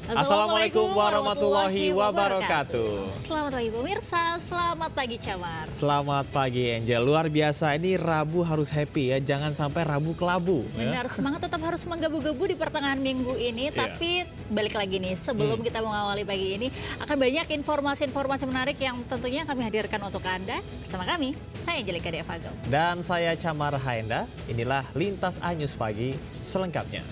Assalamualaikum warahmatullahi wabarakatuh. Selamat pagi pemirsa, selamat pagi Camar. Selamat pagi Angel, luar biasa ini Rabu harus happy ya, jangan sampai Rabu kelabu. Benar, semangat tetap harus menggebu-gebu di pertengahan minggu ini, tapi balik lagi nih sebelum kita mengawali pagi ini akan banyak informasi-informasi menarik yang tentunya kami hadirkan untuk Anda bersama kami. Saya Angelika Devagel. Dan saya Camar Haenda, inilah Lintas Anyus Pagi selengkapnya.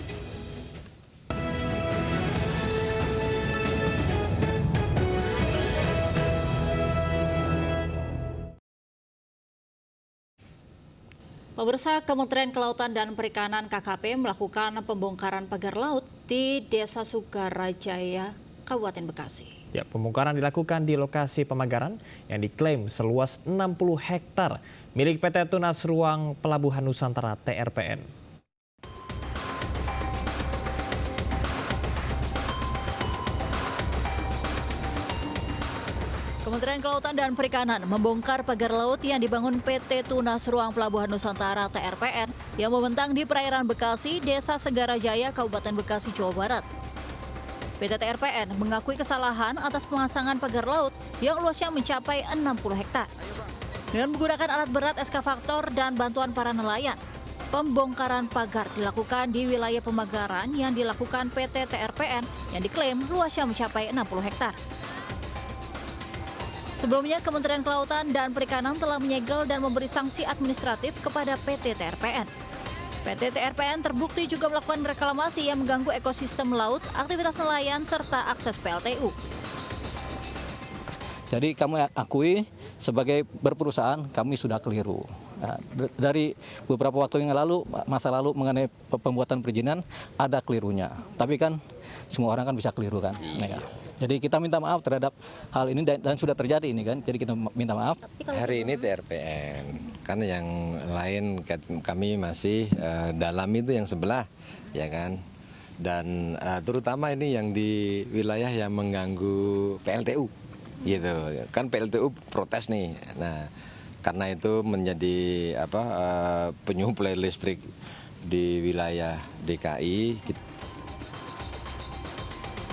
Pemirsa, Kementerian Kelautan dan Perikanan KKP melakukan pembongkaran pagar laut di Desa Sukarajaya, Kabupaten Bekasi. Ya, pembongkaran dilakukan di lokasi pemagaran yang diklaim seluas 60 hektar milik PT Tunas Ruang Pelabuhan Nusantara TRPN. Kementerian Kelautan dan Perikanan membongkar pagar laut yang dibangun PT Tunas Ruang Pelabuhan Nusantara TRPN yang membentang di perairan Bekasi, Desa Segarajaya, Kabupaten Bekasi, Jawa Barat. PT TRPN mengakui kesalahan atas pemasangan pagar laut yang luasnya mencapai 60 hektar. Dengan menggunakan alat berat eskavator dan bantuan para nelayan, pembongkaran pagar dilakukan di wilayah pemagaran yang dilakukan PT TRPN yang diklaim luasnya mencapai 60 hektar. Sebelumnya, Kementerian Kelautan dan Perikanan telah menyegel dan memberi sanksi administratif kepada PT TRPN. PT TRPN terbukti juga melakukan reklamasi yang mengganggu ekosistem laut, aktivitas nelayan, serta akses PLTU. Jadi kami akui sebagai berperusahaan kami sudah keliru. Nah, dari beberapa waktu yang lalu, masa lalu mengenai pembuatan perizinan ada kelirunya. Tapi kan semua orang kan bisa keliru kan. Nah, ya. Jadi kita minta maaf terhadap hal ini dan sudah terjadi ini kan. Jadi kita minta maaf. Hari ini TRPN, kan yang lain kami masih dalam itu yang sebelah, ya kan. Dan terutama ini yang di wilayah yang mengganggu PLTU, gitu. Kan PLTU protes nih. Nah, karena itu menjadi penyuplai listrik di wilayah DKI.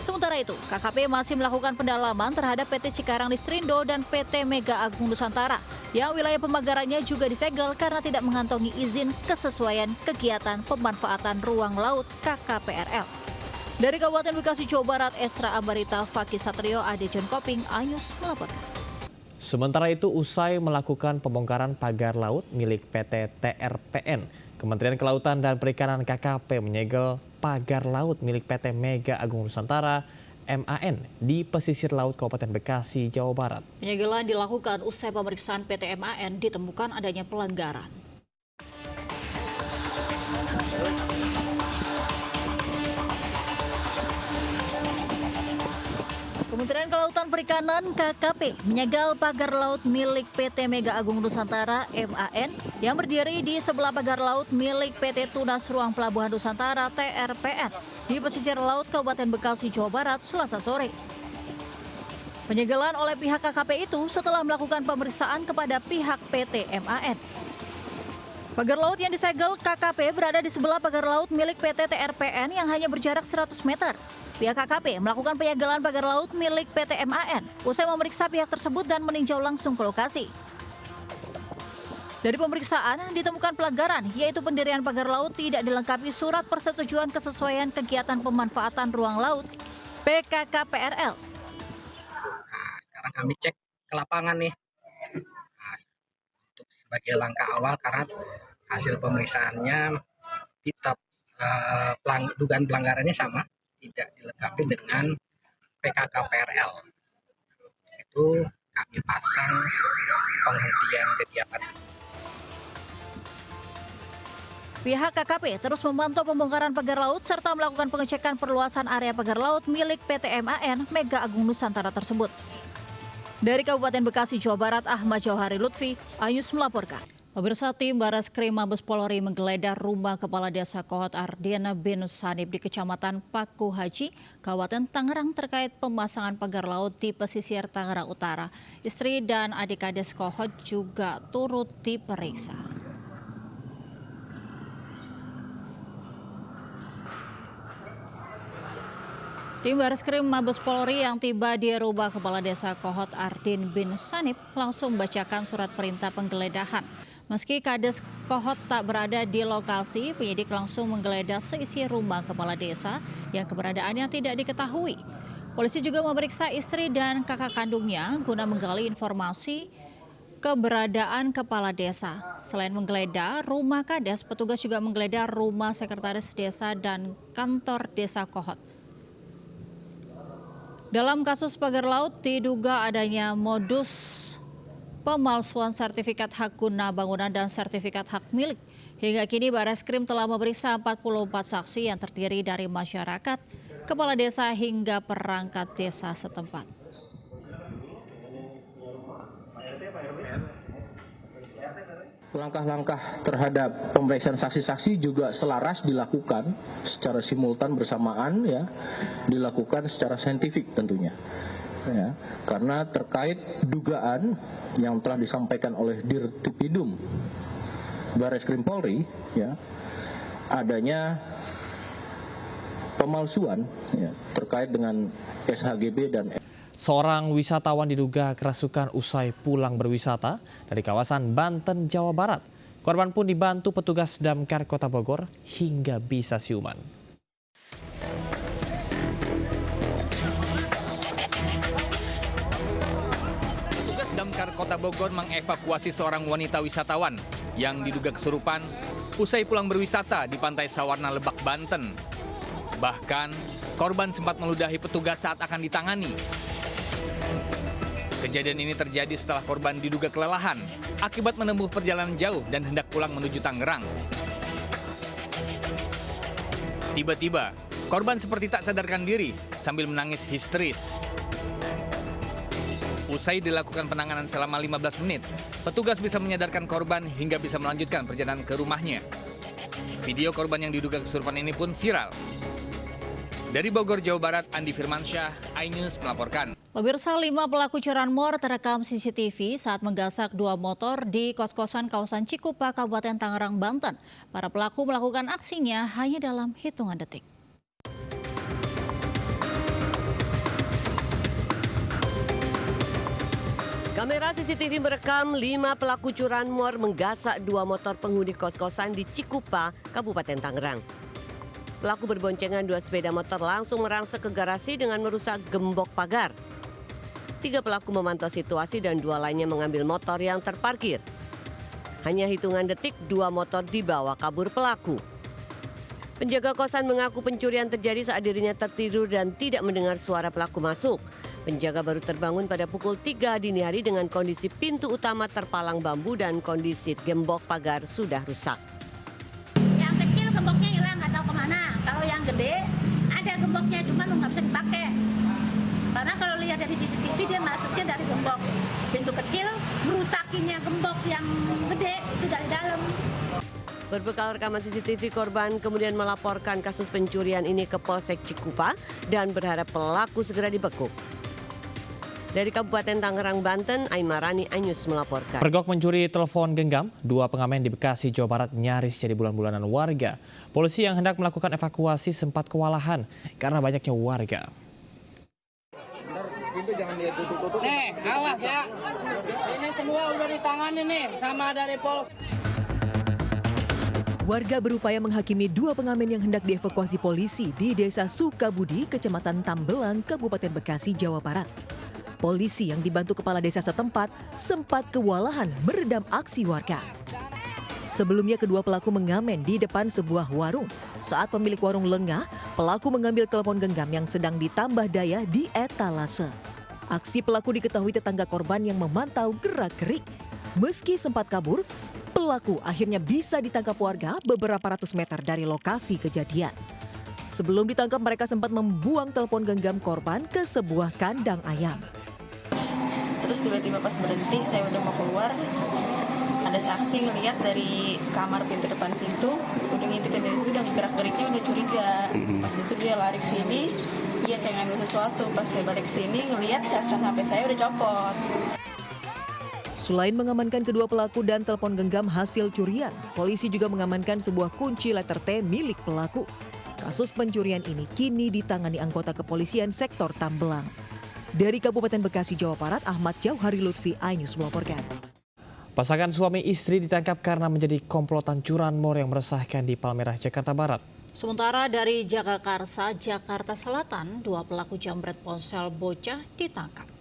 Sementara itu, KKP masih melakukan pendalaman terhadap PT Cikarang Listrindo dan PT Mega Agung Nusantara yang wilayah pemagarannya juga disegel karena tidak mengantongi izin kesesuaian kegiatan pemanfaatan ruang laut KKPRL. Dari Kabupaten Bekasi, Jawa Barat, Esra Ambarita, Fakih Satrio, Ade John Koping, Anyus melaporkan. Sementara itu, usai melakukan pembongkaran pagar laut milik PT TRPN, Kementerian Kelautan dan Perikanan KKP menyegel pagar laut milik PT Mega Agung Nusantara MAN di pesisir laut Kabupaten Bekasi, Jawa Barat. Penyegelan dilakukan usai pemeriksaan PT MAN ditemukan adanya pelanggaran. Kementerian Kelautan Perikanan KKP menyegel pagar laut milik PT Mega Agung Nusantara MAN yang berdiri di sebelah pagar laut milik PT Tunas Ruang Pelabuhan Nusantara TRPN di pesisir laut Kabupaten Bekasi, Jawa Barat, Selasa sore. Penyegelan oleh pihak KKP itu setelah melakukan pemeriksaan kepada pihak PT MAN. Pagar laut yang disegel KKP berada di sebelah pagar laut milik PT TRPN yang hanya berjarak 100 meter. Pihak KKP melakukan penyegelan pagar laut milik PT MAN usai memeriksa pihak tersebut dan meninjau langsung ke lokasi. Dari pemeriksaan ditemukan pelanggaran, yaitu pendirian pagar laut tidak dilengkapi surat persetujuan kesesuaian kegiatan pemanfaatan ruang laut PKKPRL. Sekarang kami cek ke lapangan nih. Untuk sebagai langkah awal karena hasil pemeriksaannya tetap dugaan pelanggarannya sama, tidak dilengkapi dengan PKKPRL. Itu kami pasang penghentian kegiatan. Pihak KKP terus memantau pembongkaran pagar laut serta melakukan pengecekan perluasan area pagar laut milik PT MAN Mega Agung Nusantara tersebut. Dari Kabupaten Bekasi, Jawa Barat, Ahmad Jauhari Lutfi, Anyus melaporkan. Pemirsa, tim Baraskrim Mabes Polri menggeledah rumah Kepala Desa Kohot Ardiana bin Sanib di Kecamatan Paku Haji, Kabupaten Tangerang terkait pemasangan pagar laut di pesisir Tangerang Utara. Istri dan adik kades Kohot juga turut diperiksa. Tim Bareskrim Mabes Polri yang tiba di rumah Kepala Desa Kohot Ardin bin Sanip langsung membacakan surat perintah penggeledahan. Meski Kades Kohot tak berada di lokasi, penyidik langsung menggeledah seisi rumah kepala desa yang keberadaannya tidak diketahui. Polisi juga memeriksa istri dan kakak kandungnya guna menggali informasi keberadaan kepala desa. Selain menggeledah rumah Kades, petugas juga menggeledah rumah sekretaris desa dan kantor desa Kohot. Dalam kasus pagar laut diduga adanya modus pemalsuan sertifikat hak guna bangunan dan sertifikat hak milik. Hingga kini Bareskrim telah memeriksa 44 saksi yang terdiri dari masyarakat, kepala desa hingga perangkat desa setempat. Langkah-langkah terhadap pemeriksaan saksi-saksi juga selaras dilakukan secara simultan bersamaan, ya, dilakukan secara saintifik tentunya, ya, karena terkait dugaan yang telah disampaikan oleh Dirtipidum Bareskrim Polri, ya, adanya pemalsuan, ya, terkait dengan SHGB dan Seorang wisatawan diduga kerasukan usai pulang berwisata dari kawasan Banten, Jawa Barat. Korban pun dibantu petugas Damkar Kota Bogor hingga bisa siuman. Petugas Damkar Kota Bogor mengevakuasi seorang wanita wisatawan yang diduga kesurupan usai pulang berwisata di Pantai Sawarna, Lebak, Banten. Bahkan, korban sempat meludahi petugas saat akan ditangani. Kejadian ini terjadi setelah korban diduga kelelahan akibat menempuh perjalanan jauh dan hendak pulang menuju Tangerang. Tiba-tiba, korban seperti tak sadarkan diri sambil menangis histeris. Usai dilakukan penanganan selama 15 menit, petugas bisa menyadarkan korban hingga bisa melanjutkan perjalanan ke rumahnya. Video korban yang diduga kesurupan ini pun viral. Dari Bogor, Jawa Barat, Andi Firmansyah, iNews melaporkan. Pemirsa, 5 pelaku curanmor terekam CCTV saat menggasak 2 motor di kos-kosan kawasan Cikupa, Kabupaten Tangerang, Banten. Para pelaku melakukan aksinya hanya dalam hitungan detik. Kamera CCTV merekam 5 pelaku curanmor menggasak 2 motor penghuni kos-kosan di Cikupa, Kabupaten Tangerang. Pelaku berboncengan 2 sepeda motor langsung merangsek ke garasi dengan merusak gembok pagar. 3 pelaku memantau situasi dan 2 lainnya mengambil motor yang terparkir. Hanya hitungan detik 2 motor dibawa kabur pelaku. Penjaga kosan mengaku pencurian terjadi saat dirinya tertidur dan tidak mendengar suara pelaku masuk. Penjaga baru terbangun pada pukul 3 dini hari dengan kondisi pintu utama terpalang bambu dan kondisi gembok pagar sudah rusak. Yang kecil gemboknya hilang, nggak tahu kemana. Kalau yang gede ada gemboknya, cuma nggak bisa dipakai. Karena kalau lihat dari CCTV dia masuknya dari gembok pintu kecil, merusakinya gembok yang gede itu dari dalam. Berbekal rekaman CCTV, korban kemudian melaporkan kasus pencurian ini ke Polsek Cikupa dan berharap pelaku segera dibekuk. Dari Kabupaten Tangerang, Banten, Aimarani, iNews melaporkan. Pergok mencuri telepon genggam, 2 pengamen di Bekasi, Jawa Barat nyaris jadi bulan-bulanan warga. Polisi yang hendak melakukan evakuasi sempat kewalahan karena banyaknya warga. Nih, awas ya. Ini semua udah ditangani nih sama dari Polsek. Warga berupaya menghakimi 2 pengamen yang hendak dievakuasi polisi di Desa Sukabudi, Kecamatan Tambelang, Kabupaten Bekasi, Jawa Barat. Polisi yang dibantu kepala desa setempat sempat kewalahan meredam aksi warga. Sebelumnya kedua pelaku mengamen di depan sebuah warung. Saat pemilik warung lengah, pelaku mengambil telepon genggam yang sedang ditambah daya di etalase. Aksi pelaku diketahui tetangga korban yang memantau gerak-gerik. Meski sempat kabur, pelaku akhirnya bisa ditangkap warga beberapa ratus meter dari lokasi kejadian. Sebelum ditangkap, mereka sempat membuang telepon genggam korban ke sebuah kandang ayam. Terus tiba-tiba pas berhenti, saya udah mau keluar, ada saksi ngelihat dari kamar pintu depan situ, udah ngintipin dari situ, udah gerak-geriknya udah curiga. Pas itu dia lari ke sini, dia kayak ngambil sesuatu. Pas saya balik ke sini, ngelihat casan HP saya udah copot. Selain mengamankan kedua pelaku dan telepon genggam hasil curian, polisi juga mengamankan sebuah kunci letter T milik pelaku. Kasus pencurian ini kini ditangani anggota kepolisian sektor Tambelang. Dari Kabupaten Bekasi, Jawa Barat, Ahmad Jauhari Lutfi, iNews melaporkan. Pasangan suami istri ditangkap karena menjadi komplotan curanmor yang meresahkan di Palmerah, Jakarta Barat. Sementara dari Jagakarsa, Jakarta Selatan, 2 pelaku jambret ponsel bocah ditangkap.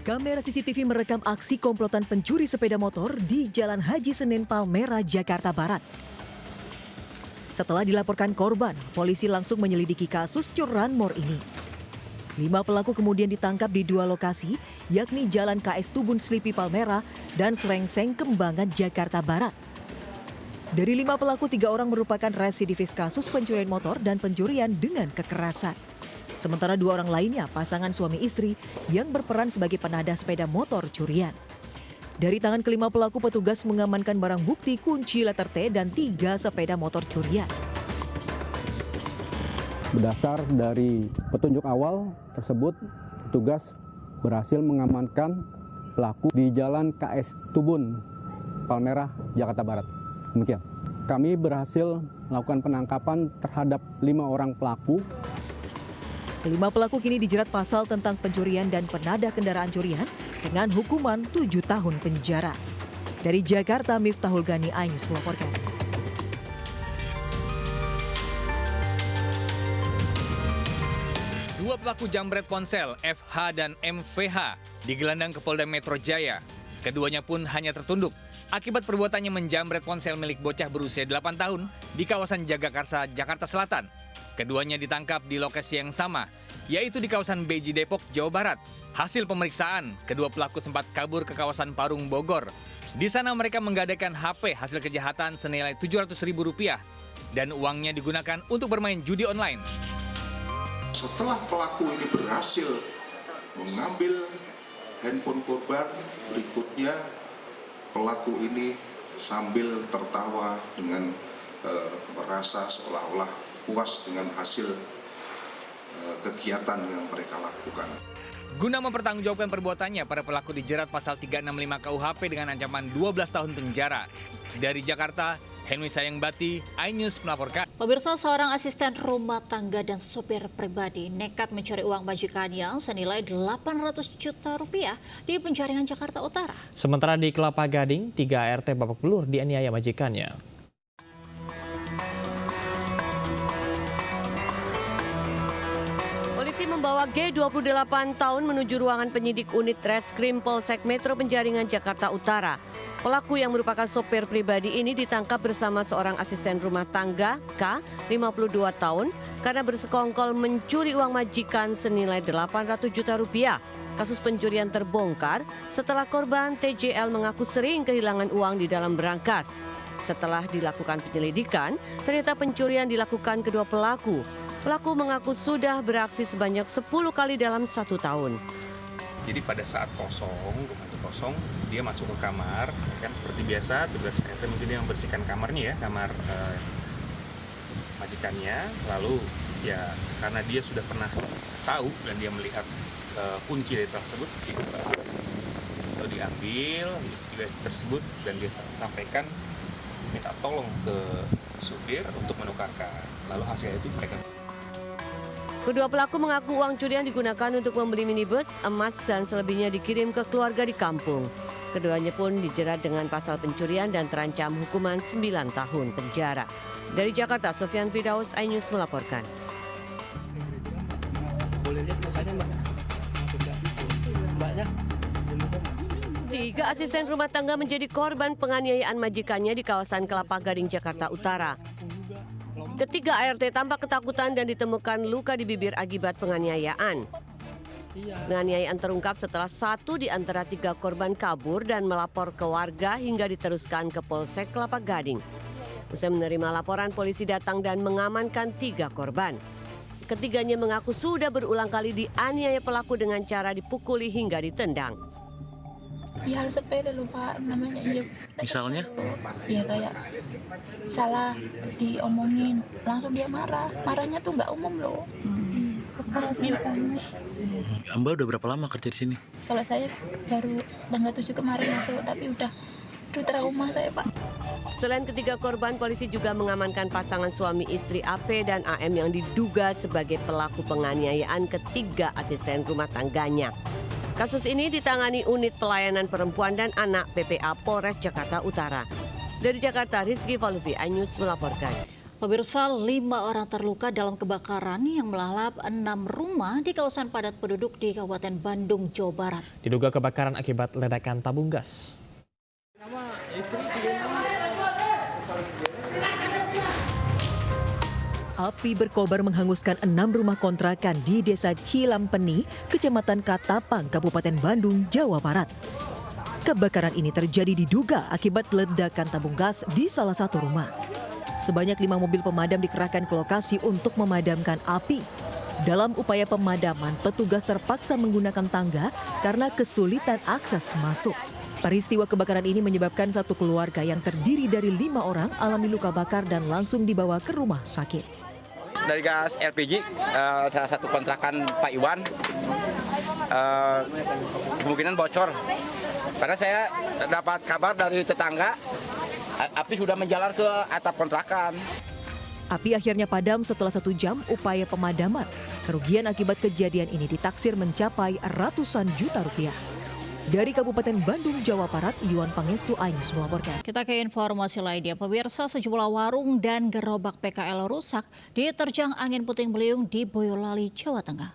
Kamera CCTV merekam aksi komplotan pencuri sepeda motor di Jalan Haji Senin, Palmerah, Jakarta Barat. Setelah dilaporkan korban, polisi langsung menyelidiki kasus curanmor ini. 5 pelaku kemudian ditangkap di 2 lokasi, yakni Jalan KS Tubun Slipi Palmerah dan Srengseng Kembangan, Jakarta Barat. Dari 5 pelaku, 3 orang merupakan residivis kasus pencurian motor dan pencurian dengan kekerasan. Sementara 2 orang lainnya pasangan suami istri yang berperan sebagai penadah sepeda motor curian. Dari tangan ke-5 pelaku, petugas mengamankan barang bukti kunci letter T dan 3 sepeda motor curian. Berdasar dari petunjuk awal tersebut, petugas berhasil mengamankan pelaku di Jalan KS Tubun, Palmerah, Jakarta Barat. Demikian. Kami berhasil melakukan penangkapan terhadap 5 orang pelaku. 5 pelaku kini dijerat pasal tentang pencurian dan penadah kendaraan curian dengan hukuman 7 tahun penjara. Dari Jakarta, Miftahul Gani, iNews melaporkan. Dua pelaku jambret ponsel, FH dan MVH, digelandang ke Polda Metro Jaya. Keduanya pun hanya tertunduk akibat perbuatannya menjambret ponsel milik bocah berusia 8 tahun di kawasan Jagakarsa, Jakarta Selatan. Keduanya ditangkap di lokasi yang sama, yaitu di kawasan Beji, Depok, Jawa Barat. Hasil pemeriksaan, kedua pelaku sempat kabur ke kawasan Parung, Bogor. Di sana mereka menggadaikan HP hasil kejahatan senilai Rp700.000 dan uangnya digunakan untuk bermain judi online. Setelah pelaku ini berhasil mengambil handphone korban, berikutnya pelaku ini sambil tertawa dengan merasa seolah-olah puas dengan hasil kegiatan yang mereka lakukan. Guna mempertanggungjawabkan perbuatannya, para pelaku dijerat pasal 365 KUHP dengan ancaman 12 tahun penjara. Dari Jakarta, Henry Sayangbati, iNews melaporkan. Pemirsa, seorang asisten rumah tangga dan sopir pribadi nekat mencuri uang majikannya senilai Rp800 juta di Penjaringan, Jakarta Utara. Sementara di Kelapa Gading, 3 ART babak belur dianiaya majikannya. Polisi membawa G 28 tahun menuju ruangan penyidik unit Reskrim Polsek Metro Penjaringan, Jakarta Utara. Pelaku yang merupakan sopir pribadi ini ditangkap bersama seorang asisten rumah tangga, K, 52 tahun, karena bersekongkol mencuri uang majikan senilai Rp800 juta. Kasus pencurian terbongkar setelah korban TJL mengaku sering kehilangan uang di dalam berangkas. Setelah dilakukan penyelidikan, ternyata pencurian dilakukan kedua pelaku. Pelaku mengaku sudah beraksi sebanyak 10 kali dalam 1 tahun. Jadi pada saat kosong, rumah itu kosong, dia masuk ke kamar, kan seperti biasa, tugas RT mungkin dia membersihkan kamarnya ya, kamar majikannya. Lalu ya karena dia sudah pernah tahu dan dia melihat kunci dari tersebut, lalu diambil kunci tersebut dan dia sampaikan minta tolong ke supir untuk menukarkan. Lalu hasilnya itu mereka. Kedua pelaku mengaku uang curian digunakan untuk membeli minibus, emas, dan selebihnya dikirim ke keluarga di kampung. Keduanya pun dijerat dengan pasal pencurian dan terancam hukuman 9 tahun penjara. Dari Jakarta, Sofyan Firdaus, iNews melaporkan. Tiga asisten rumah tangga menjadi korban penganiayaan majikannya di kawasan Kelapa Gading, Jakarta Utara. Ketiga ART tampak ketakutan dan ditemukan luka di bibir akibat penganiayaan. Penganiayaan terungkap setelah 1 di antara 3 korban kabur dan melapor ke warga hingga diteruskan ke Polsek Kelapa Gading. Usai menerima laporan, polisi datang dan mengamankan 3 korban. Ketiganya mengaku sudah berulang kali dianiaya pelaku dengan cara dipukuli hingga ditendang. Ya hal sepele loh Pak, namanya iya. Misalnya? Ya kayak salah diomongin, langsung dia marah. Marahnya tuh nggak umum loh. Kekerasan banget. Mbak udah berapa lama kerja di sini? Kalau saya baru tanggal 7 kemarin masuk, tapi udah Aduh, trauma saya, Pak. Selain ketiga korban, polisi juga mengamankan pasangan suami istri AP dan AM yang diduga sebagai pelaku penganiayaan ketiga asisten rumah tangganya. Kasus ini ditangani Unit Pelayanan Perempuan dan Anak PPA Polres Jakarta Utara. Dari Jakarta, Rizky Voluvi, iNews melaporkan. Pemirsa, 5 orang terluka dalam kebakaran yang melalap 6 rumah di kawasan padat penduduk di Kabupaten Bandung, Jawa Barat. Diduga kebakaran akibat ledakan tabung gas. Api berkobar menghanguskan 6 rumah kontrakan di Desa Cilampeni, Kecamatan Katapang, Kabupaten Bandung, Jawa Barat. Kebakaran ini terjadi diduga akibat ledakan tabung gas di salah satu rumah. Sebanyak 5 mobil pemadam dikerahkan ke lokasi untuk memadamkan api. Dalam upaya pemadaman, petugas terpaksa menggunakan tangga karena kesulitan akses masuk. Peristiwa kebakaran ini menyebabkan satu keluarga yang terdiri dari 5 orang alami luka bakar dan langsung dibawa ke rumah sakit. Dari gas LPG, salah satu kontrakan Pak Iwan, kemungkinan bocor. Karena saya dapat kabar dari tetangga, api sudah menjalar ke atap kontrakan. Api akhirnya padam setelah 1 jam upaya pemadaman. Kerugian akibat kejadian ini ditaksir mencapai ratusan juta rupiah. Dari Kabupaten Bandung, Jawa Barat, Iwan Pangestu, iNews melaporkan. Kita ke informasi lainnya. Pemirsa, sejumlah warung dan gerobak PKL rusak diterjang angin puting beliung di Boyolali, Jawa Tengah.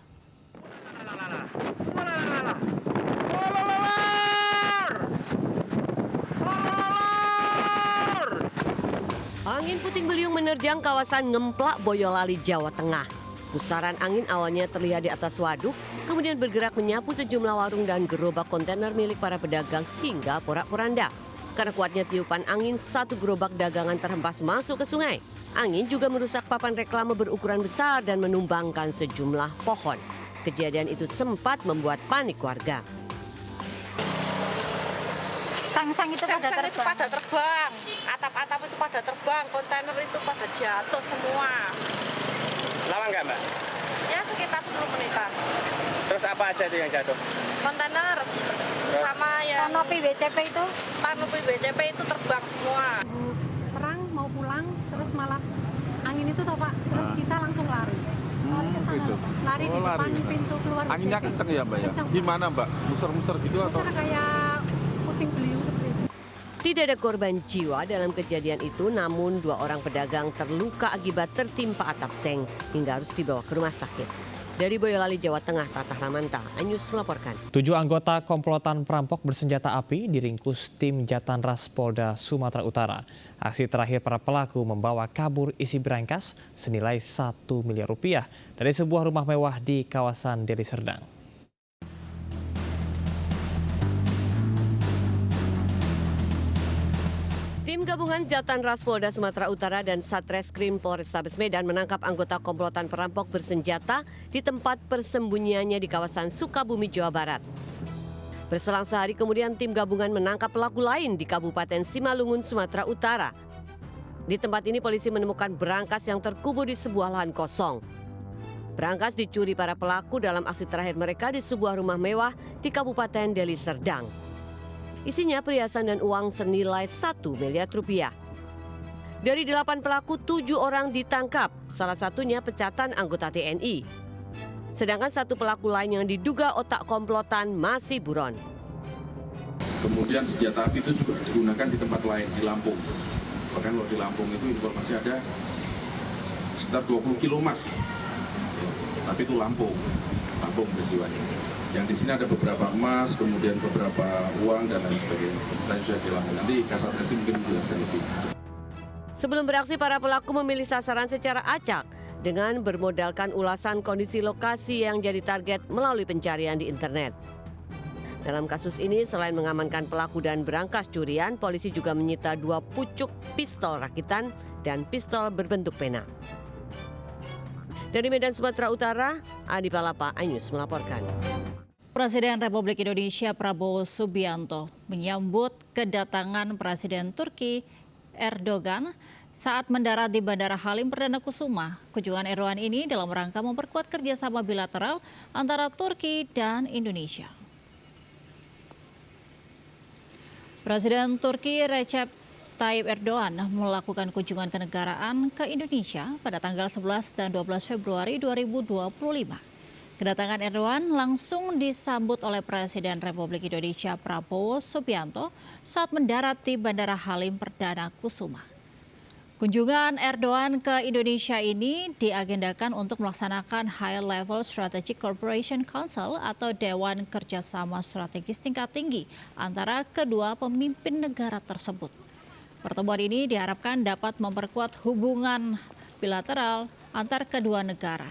Angin puting beliung menerjang kawasan Ngemplak, Boyolali, Jawa Tengah. Pusaran angin awalnya terlihat di atas waduk, kemudian bergerak menyapu sejumlah warung dan gerobak kontainer milik para pedagang hingga porak-poranda. Karena kuatnya tiupan angin, satu gerobak dagangan terhempas masuk ke sungai. Angin juga merusak papan reklame berukuran besar dan menumbangkan sejumlah pohon. Kejadian itu sempat membuat panik warga. Sang-sang itu pada terbang, atap-atap itu pada terbang, kontainer itu pada jatuh semua. Lama nggak, Mbak? Ya sekitar 10 menitan. Terus apa aja itu yang jatuh? Kontainer sama yang kanopi BCP itu terbang semua. Terang mau pulang, terus malah angin itu toh Pak, terus kita langsung lari. Lari ke sana, gitu. Lari di depan pintu keluar. Anginnya kenceng ya, Mbak ya? Gimana, Mbak? Muser-muser gitu atau? Muser kayak puting beliung seperti itu. Tidak ada korban jiwa dalam kejadian itu, namun 2 orang pedagang terluka akibat tertimpa atap seng hingga harus dibawa ke rumah sakit. Dari Boyolali, Jawa Tengah, Tatah Lamanta, iNews melaporkan. 7 anggota komplotan perampok bersenjata api diringkus tim Jatanras Polda Sumatera Utara. Aksi terakhir para pelaku membawa kabur isi berangkas senilai 1 miliar rupiah dari sebuah rumah mewah di kawasan Deli Serdang. Tim gabungan Jatanras Polda Sumatera Utara dan Satreskrim Polrestabes Medan menangkap anggota komplotan perampok bersenjata di tempat persembunyiannya di kawasan Sukabumi, Jawa Barat. Berselang sehari kemudian tim gabungan menangkap pelaku lain di Kabupaten Simalungun, Sumatera Utara. Di tempat ini polisi menemukan berangkas yang terkubur di sebuah lahan kosong. Berangkas dicuri para pelaku dalam aksi terakhir mereka di sebuah rumah mewah di Kabupaten Deli Serdang. Isinya perhiasan dan uang senilai 1 miliar rupiah. Dari 8 pelaku, 7 orang ditangkap, salah satunya pecatan anggota TNI. Sedangkan 1 pelaku lain yang diduga otak komplotan masih buron. Kemudian senjata api itu juga digunakan di tempat lain, di Lampung. Bahkan kalau di Lampung itu informasi ada sekitar 20 kilo emas. Ya, tapi itu Lampung peristiwanya. Yang di sini ada beberapa emas, kemudian beberapa uang dan lain sebagainya. Tadi sudah dilakukan. Nanti Kasat Reskrim mungkin menjelaskan lebih. Sebelum beraksi, para pelaku memilih sasaran secara acak dengan bermodalkan ulasan kondisi lokasi yang jadi target melalui pencarian di internet. Dalam kasus ini, selain mengamankan pelaku dan berangkas curian, polisi juga menyita 2 pucuk pistol rakitan dan pistol berbentuk pena. Dari Medan, Sumatera Utara, Adi Palapa, iNews melaporkan. Presiden Republik Indonesia Prabowo Subianto menyambut kedatangan Presiden Turki Erdogan saat mendarat di Bandara Halim Perdana Kusuma. Kunjungan Erdogan ini dalam rangka memperkuat kerjasama bilateral antara Turki dan Indonesia. Presiden Turki Recep Tayyip Erdogan melakukan kunjungan kenegaraan ke Indonesia pada tanggal 11 dan 12 Februari 2025. Kedatangan Erdogan langsung disambut oleh Presiden Republik Indonesia Prabowo Subianto saat mendarat di Bandara Halim Perdana Kusuma. Kunjungan Erdogan ke Indonesia ini diagendakan untuk melaksanakan High Level Strategic Cooperation Council atau Dewan Kerjasama Strategis Tingkat Tinggi antara kedua pemimpin negara tersebut. Pertemuan ini diharapkan dapat memperkuat hubungan bilateral antar kedua negara.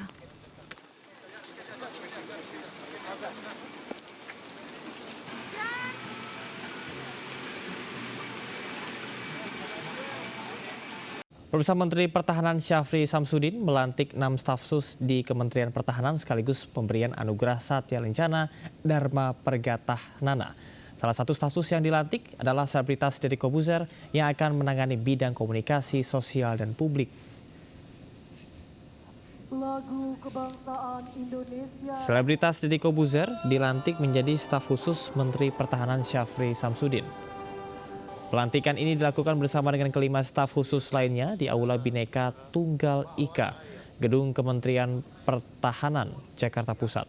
Pemirsa, Menteri Pertahanan Syafri Samsudin melantik 6 staf sus di Kementerian Pertahanan sekaligus pemberian anugerah Satya Lencana Dharma Pergatah Nana. Salah satu staf sus yang dilantik adalah selebritas Deddy Corbuzier yang akan menangani bidang komunikasi sosial dan publik. Lagu Kebangsaan Indonesia. Selebritas Deddy Corbuzier dilantik menjadi staf khusus Menteri Pertahanan Syafri Samsudin. Pelantikan ini dilakukan bersama dengan kelima staf khusus lainnya di Aula Bhinneka Tunggal Ika, Gedung Kementerian Pertahanan, Jakarta Pusat.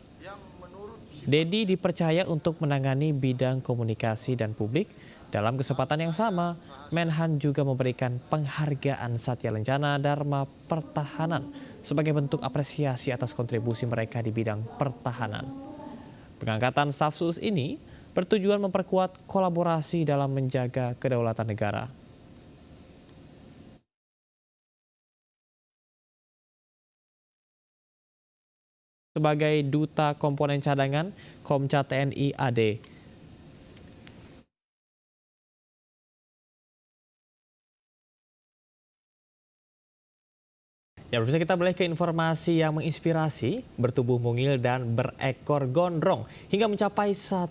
Deddy dipercaya untuk menangani bidang komunikasi dan publik. Dalam kesempatan yang sama, Menhan juga memberikan penghargaan Satya Lencana Dharma Pertahanan sebagai bentuk apresiasi atas kontribusi mereka di bidang pertahanan. Pengangkatan staf khusus ini bertujuan memperkuat kolaborasi dalam menjaga kedaulatan negara. Sebagai Duta Komponen Cadangan, Komca TNI AD. Ya, bisa kita boleh ke informasi yang menginspirasi, bertubuh mungil dan berekor gondrong hingga mencapai 1,5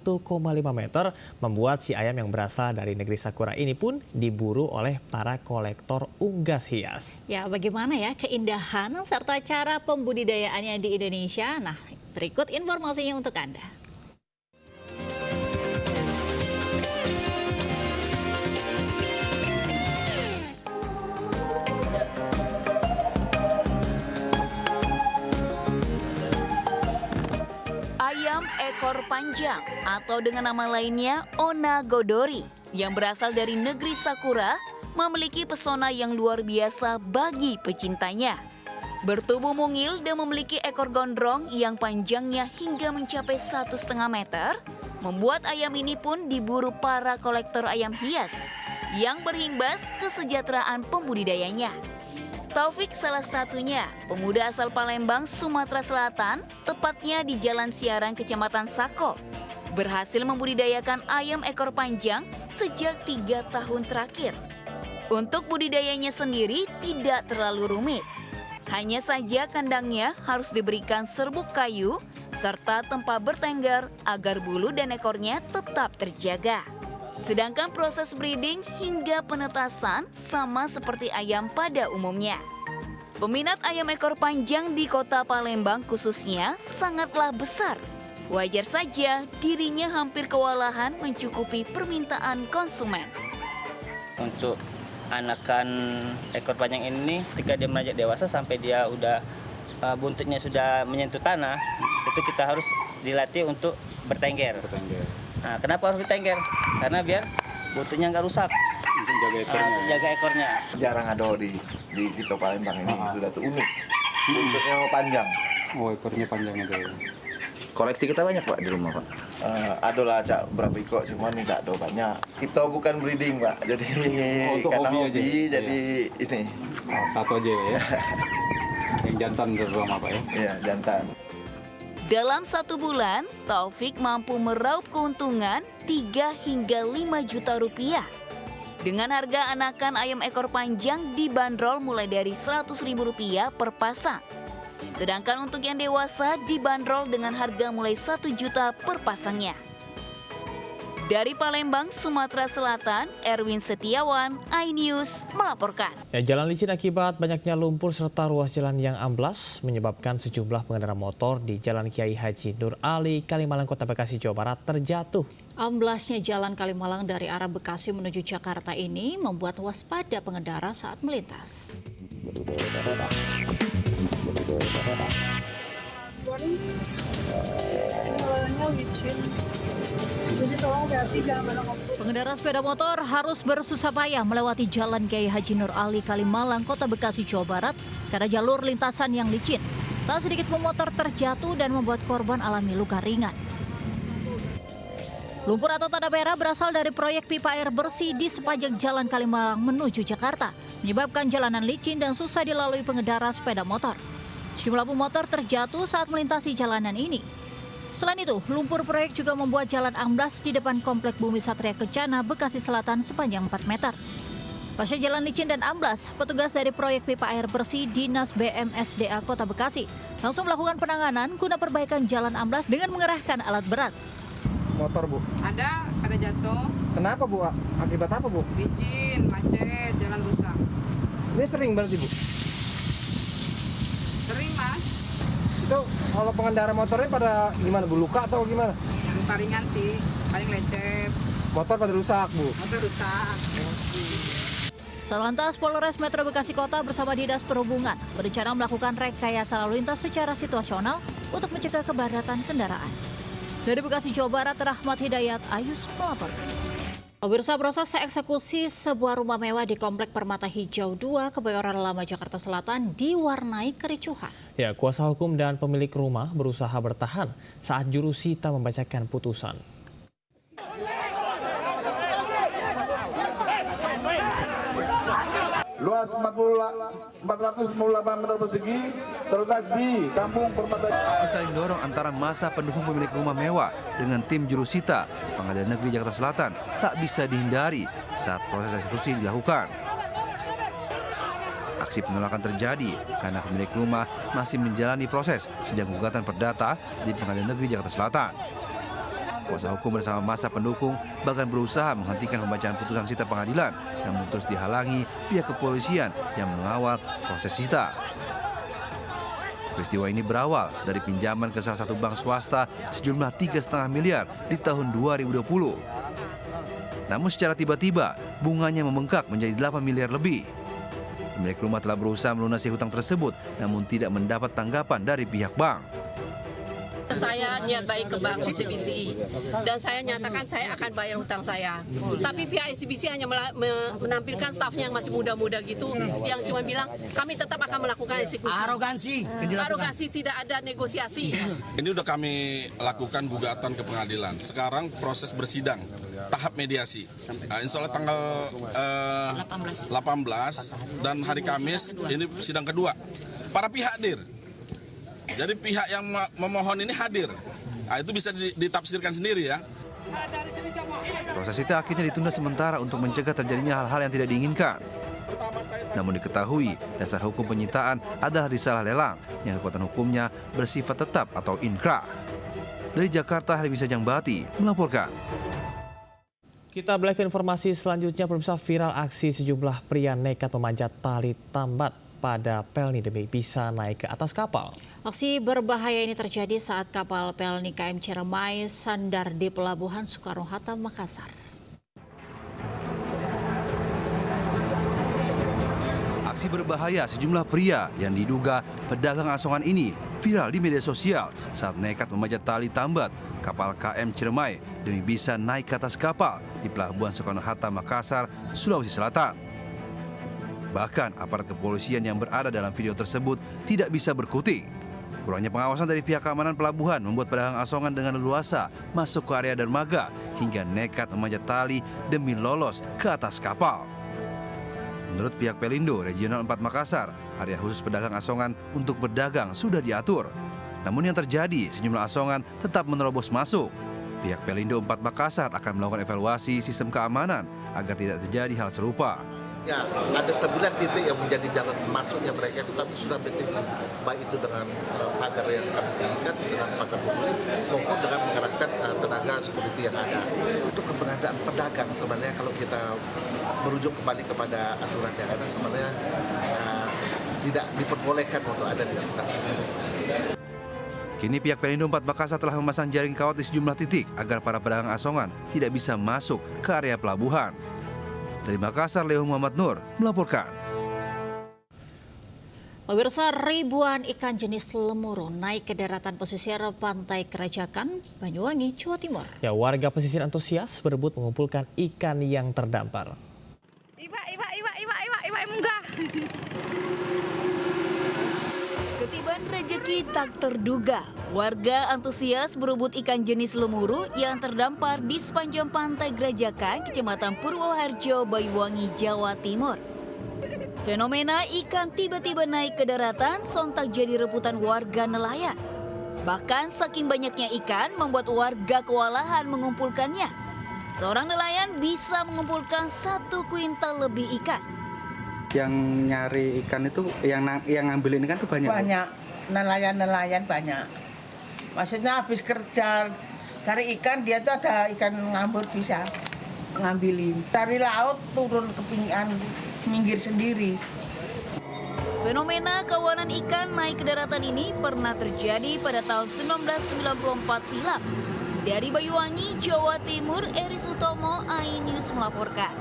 meter, membuat si ayam yang berasal dari negeri Sakura ini pun diburu oleh para kolektor unggas hias. Ya, bagaimana ya keindahan serta cara pembudidayaannya di Indonesia? Nah, berikut informasinya untuk Anda. Ayam ekor panjang atau dengan nama lainnya Onagodori yang berasal dari negeri Sakura memiliki pesona yang luar biasa bagi pecintanya. Bertubuh mungil dan memiliki ekor gondrong yang panjangnya hingga mencapai 1,5 meter, membuat ayam ini pun diburu para kolektor ayam hias yang berimbas kesejahteraan pembudidayanya. Taufik salah satunya, pemuda asal Palembang, Sumatera Selatan, tepatnya di Jalan Siarang, Kecamatan Sako, berhasil membudidayakan ayam ekor panjang sejak 3 tahun terakhir. Untuk budidayanya sendiri tidak terlalu rumit. Hanya saja kandangnya harus diberikan serbuk kayu serta tempat bertengger agar bulu dan ekornya tetap terjaga. Sedangkan proses breeding hingga penetasan sama seperti ayam pada umumnya. Peminat ayam ekor panjang di kota Palembang khususnya sangatlah besar. Wajar saja dirinya hampir kewalahan mencukupi permintaan konsumen. Untuk anakan ekor panjang ini, ketika dia menanjak dewasa sampai dia udah buntutnya sudah menyentuh tanah, itu kita harus dilatih untuk bertengger. Nah, kenapa harus bertengger? Karena biar buntutnya nggak rusak. Untuk jaga ekornya. Jarang ada di Kito Palembang ini, sudah tuh unik. Buntutnya panjang. Oh, ekornya panjang aja. Koleksi kita banyak Pak di rumah Pak? Ada lah Cak, berapa ekor, cuman tidak ada banyak. Kita bukan breeding Pak, jadi karena hobi jadi ini. Oh, satu aja ya? Yang jantan terutama Pak ya? Iya, jantan. Dalam 1 bulan, Taufik mampu meraup keuntungan 3 hingga 5 juta rupiah. Dengan harga anakan ayam ekor panjang dibanderol mulai dari Rp100.000 per pasang. Sedangkan untuk yang dewasa dibanderol dengan harga mulai 1 juta per pasangnya. Dari Palembang, Sumatera Selatan, Erwin Setiawan, iNews melaporkan. Jalan licin akibat banyaknya lumpur serta ruas jalan yang amblas menyebabkan sejumlah pengendara motor di Jalan Kiai Haji Nur Ali, Kalimalang, Kota Bekasi, Jawa Barat terjatuh. Amblasnya Jalan Kalimalang dari arah Bekasi menuju Jakarta ini membuat waspada pengendara saat melintas. Pengendara sepeda motor harus bersusah payah melewati Jalan Kiai Haji Nur Ali, Kalimalang, Kota Bekasi, Jawa Barat karena jalur lintasan yang licin. Tak sedikit pemotor terjatuh dan membuat korban alami luka ringan. Lumpur atau tanda merah berasal dari proyek pipa air bersih di sepanjang Jalan Kalimalang menuju Jakarta, menyebabkan jalanan licin dan susah dilalui pengendara sepeda motor. Sejumlah pemotor terjatuh saat melintasi jalanan ini. Selain itu, lumpur proyek juga membuat jalan amblas di depan Komplek Bumi Satria Kencana, Bekasi Selatan sepanjang 4 meter. Pasca jalan licin dan amblas, petugas dari proyek pipa air bersih Dinas BMSDA Kota Bekasi langsung melakukan penanganan guna perbaikan jalan amblas dengan mengerahkan alat berat. Motor, Bu? Ada jatuh. Kenapa, Bu? Akibat apa, Bu? Licin, macet, jalan rusak. Ini sering berarti, Bu? Sering, Mas. Itu kalau pengendara motornya pada gimana, Bu? Luka atau gimana? Luka ringan sih, paling lecet. Motor pada rusak, Bu? Motor rusak. Satlantas Polres Metro Bekasi Kota bersama Dinas Perhubungan berencana melakukan rekayasa lalu lintas secara situasional untuk mencegah kepadatan kendaraan. Dari Bekasi, Jawa Barat, Rahmat Hidayat, Ayus melaporkan. Pemirsa, proses eksekusi sebuah rumah mewah di Komplek Permata Hijau 2, Kebayoran Lama, Jakarta Selatan diwarnai kericuhan. Kuasa hukum dan pemilik rumah berusaha bertahan saat jurusita membacakan putusan. Luas 458 meter persegi terletak di Kampung Permata. Aksi saling dorong antara massa pendukung pemilik rumah mewah dengan tim jurusita Pengadilan Negeri Jakarta Selatan tak bisa dihindari saat proses eksekusi dilakukan. Aksi penolakan terjadi karena pemilik rumah masih menjalani proses sidang gugatan perdata di Pengadilan Negeri Jakarta Selatan. Kuasa hukum bersama massa pendukung bahkan berusaha menghentikan pembacaan putusan sita pengadilan, namun terus dihalangi pihak kepolisian yang mengawal proses sita. Peristiwa ini berawal dari pinjaman ke salah satu bank swasta sejumlah 3,5 miliar di tahun 2020. Namun secara tiba-tiba bunganya membengkak menjadi 8 miliar lebih. Pemilik rumah telah berusaha melunasi hutang tersebut, namun tidak mendapat tanggapan dari pihak bank. Saya niat baik ke Bank ICBC dan saya nyatakan saya akan bayar hutang saya. Tapi pihak ICBC hanya menampilkan stafnya yang masih muda-muda gitu, yang cuma bilang kami tetap akan melakukan eksekusi. Arogansi, tidak ada negosiasi. Ini udah kami lakukan gugatan ke pengadilan. Sekarang proses bersidang, tahap mediasi. Insya Allah tanggal 18 dan hari Kamis ini sidang kedua. Para pihak hadir. Jadi pihak yang memohon ini hadir. Nah, itu bisa ditafsirkan sendiri ya. Proses itu akhirnya ditunda sementara untuk mencegah terjadinya hal-hal yang tidak diinginkan. Namun diketahui dasar hukum penyitaan adalah risalah lelang yang kekuatan hukumnya bersifat tetap atau inkrah. Dari Jakarta, Helmi Sajangbati melaporkan. Kita beralih ke informasi selanjutnya. Pemirsa, viral aksi sejumlah pria nekat memanjat tali tambat pada pelni demi bisa naik ke atas kapal. Aksi berbahaya ini terjadi saat kapal pelni KM Ciremai sandar di Pelabuhan Soekarno-Hatta, Makassar. Aksi berbahaya sejumlah pria yang diduga pedagang asongan ini viral di media sosial saat nekat memanjat tali tambat kapal KM Ciremai demi bisa naik ke atas kapal di Pelabuhan Soekarno-Hatta, Makassar, Sulawesi Selatan. Bahkan aparat kepolisian yang berada dalam video tersebut tidak bisa berkutik. Kurangnya pengawasan dari pihak keamanan pelabuhan membuat pedagang asongan dengan leluasa masuk ke area dermaga hingga nekat memanjat tali demi lolos ke atas kapal. Menurut pihak Pelindo Regional 4 Makassar, area khusus pedagang asongan untuk berdagang sudah diatur. Namun yang terjadi, sejumlah asongan tetap menerobos masuk. Pihak Pelindo 4 Makassar akan melakukan evaluasi sistem keamanan agar tidak terjadi hal serupa. Ya, ada 9 titik yang menjadi jalan masuknya mereka itu kami sudah meeting, baik itu dengan pagar yang kami tinggikan, dengan pagar pembeli, maupun dengan mengerahkan tenaga security yang ada. Untuk keberadaan pedagang sebenarnya kalau kita merujuk kembali kepada aturan yang ada sebenarnya tidak diperbolehkan untuk ada di sekitar sini. Kini pihak Pelindo 4 Makassar telah memasang jaring kawat di sejumlah titik agar para pedagang asongan tidak bisa masuk ke area pelabuhan. Dari Makassar, Leo Muhammad Nur melaporkan. Pemirsa, ribuan ikan jenis lemuru naik ke daratan pesisir Pantai Kerajakan, Banyuwangi, Jawa Timur. Ya, warga pesisir antusias berebut mengumpulkan ikan yang terdampar. Iba, munggah. Ketiban rejeki tak terduga. Warga antusias berebut ikan jenis lemuru yang terdampar di sepanjang Pantai Gerajakan, Kecamatan Purwoharjo, Banyuwangi, Jawa Timur. Fenomena ikan tiba-tiba naik ke daratan sontak jadi rebutan warga nelayan. Bahkan saking banyaknya ikan membuat warga kewalahan mengumpulkannya. Seorang nelayan bisa mengumpulkan 1 kuintal lebih ikan. Yang nyari ikan itu, yang ngambilin ikan itu banyak? Banyak, nelayan banyak. Maksudnya habis kerja cari ikan, dia tuh ada ikan ngambur bisa ngambilin. Dari laut turun ke minggir sendiri. Fenomena kawanan ikan naik ke daratan ini pernah terjadi pada tahun 1994 silam. Dari Banyuwangi, Jawa Timur, Eris Utomo, iNews melaporkan.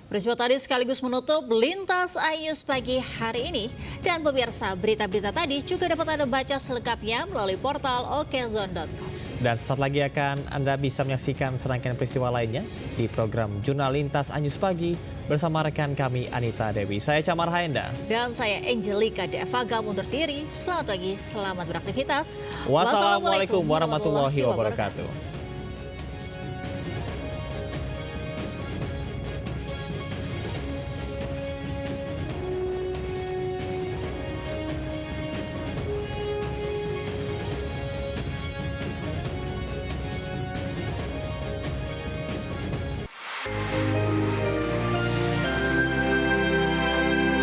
Peristiwa tadi sekaligus menutup Lintas iNews pagi hari ini. Dan pemirsa, berita-berita tadi juga dapat Anda baca selengkapnya melalui portal okezone.com. Dan sesaat lagi Anda bisa menyaksikan serangkaian peristiwa lainnya di program Jurnal Lintas iNews Pagi bersama rekan kami Anita Dewi. Saya Camar Haenda. Dan saya Angelika Devaga mundur diri. Selamat pagi, selamat beraktivitas. Wassalamualaikum warahmatullahi wabarakatuh.